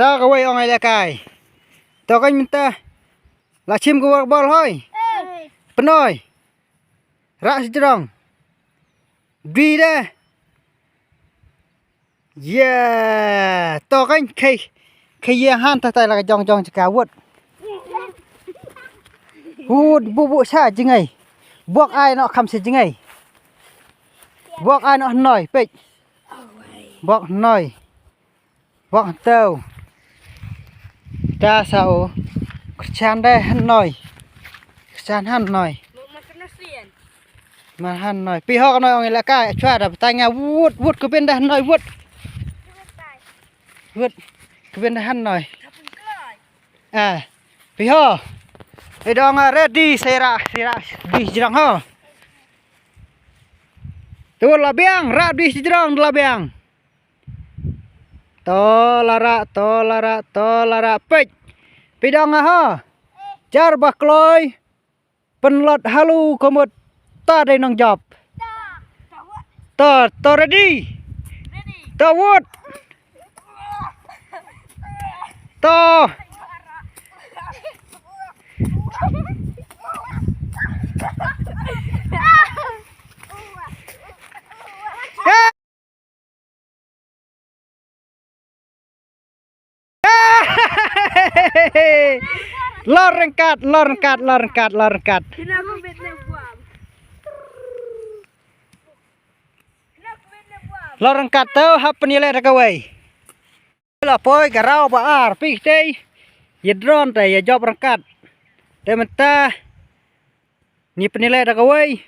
sao cái quay ông này là cài tao cái mình ta là chim của bò thôi bên ơi ra gì trong đi đây yeah tao cái khi han ta là cái trong cả vụt vụt bu sa chứ ngay buộc ai nó không sẽ chứ ngay buộc ai nó nổi bịch buộc nổi buộc tàu ta sao chan đây hắn nổi chan hắn nổi mà hắn nổi pi ho nổi ông là cái chua đập tay nghe vút vút cái bên đây hắn nổi vút vút cái bên đây hắn nổi à pi ho cái đó là ready sera đi jirang ho tu la biang ra đi jirang la biang to la ra pech pi dong ha jar bakloi penlot halu komut ta đây nong job to ready to wood to lorengkat lorengkat tau hap penilai rakawai là poi garau ba ar pi tei yedron tai ya job rangkat te menta ni penilai rakawai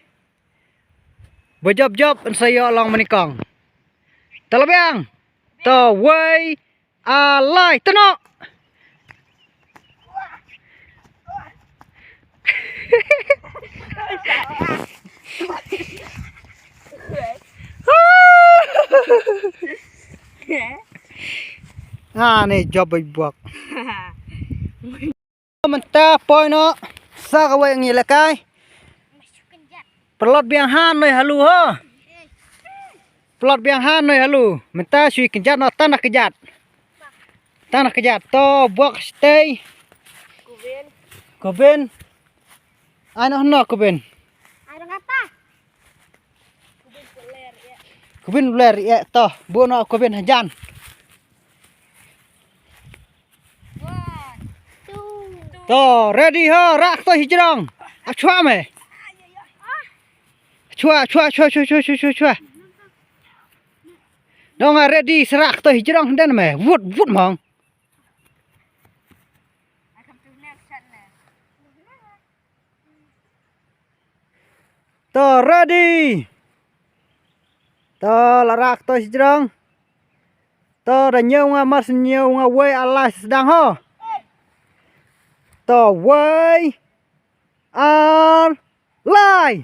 job saya long menikong talabiang to wai alai teno này job bị buộc mình ta poi nó sao cái vậy là cái plot biang han noi halu ho plot biang han noi halu mình ta suy kinh nó tanah kejat to buộc stay Koben ano no Koben ada kata Koben ler ya to bu no Koben hajan to ready ho rak to hijrong chua me chua dong ready serak to hijrong den me vút mong to ready to là rak to hijrong to da nhiều mas nhiều we Allah sedang ho to way are lie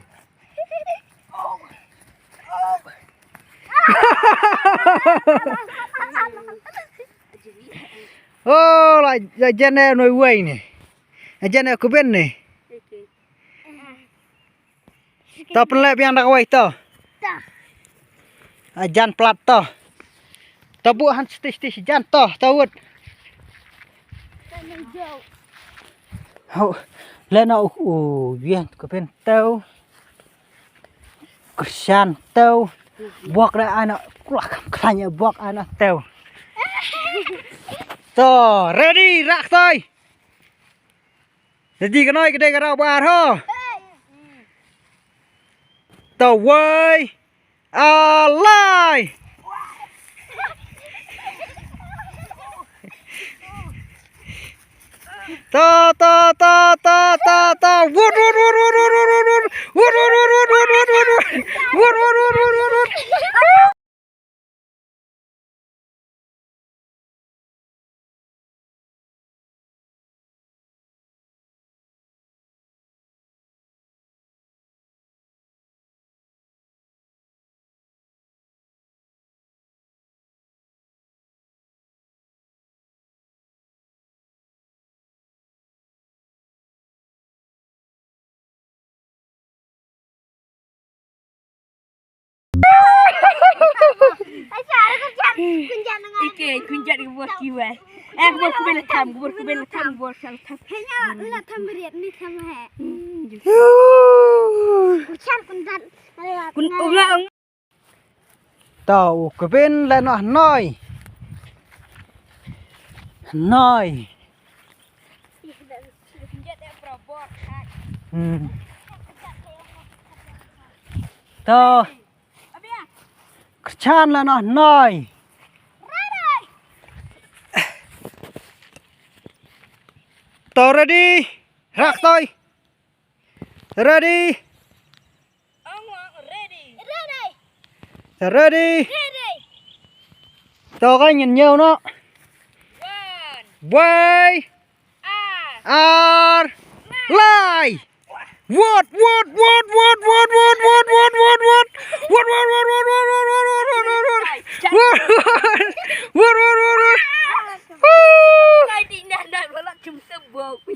oh là dân này nuôi quay này dân này có bên này to pelak yang dak quay to jan plat to bu han stis jan to wut hậu lên nó viên có bên tàu san tàu buộc ra ai nó khanya buộc ai nó tàu to ready rak thôi ready cái nói cái đây cái rau bà thôi to way alive to wood kê khuyên chạy cái bột kêu ấy em bột cái bên là thầm bột cái bên là thầm bột sao thầm Thế nhá, là thầm riết đi thầm hẹ. Chăm con rắn. con ôm lại ông tàu cái bên là nó nói tàu chan là nó nói tàu ready rắc tôi ready ready tàu cái nhìn nhiều nó way are lie what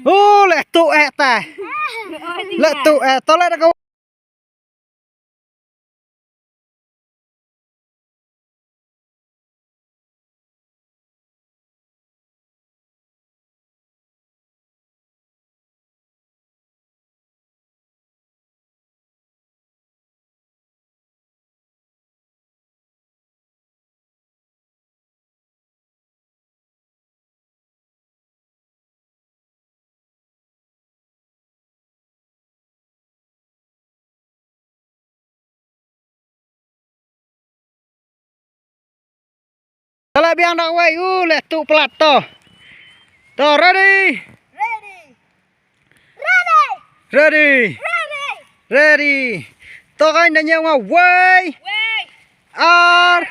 ô lẹ tụ ẹ ta lẹ tụ ẹ tao lại đâu tao lại biang đâu vậy lẹ tụ plat to to ready ready tao cái này nhau mà way are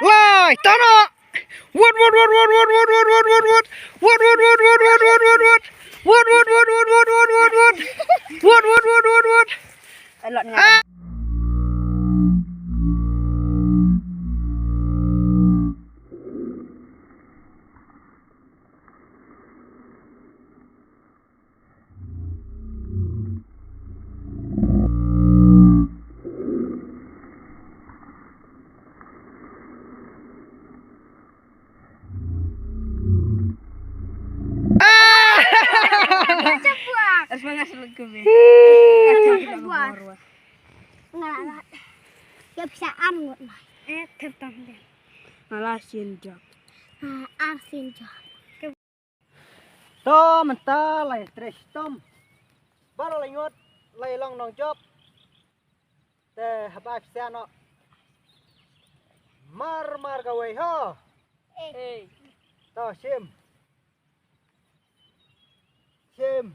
lie tao nó what lợn nhà semangat selengkapnya. Nggak, gak bisa angut mah. Tentang deh. Malah sinjak. Asin jok. to mình ta lại stress tom bắt đầu lại ngót lại long nòng chóp để hấp áp xe nó mar cái way ha Hey. to xem xem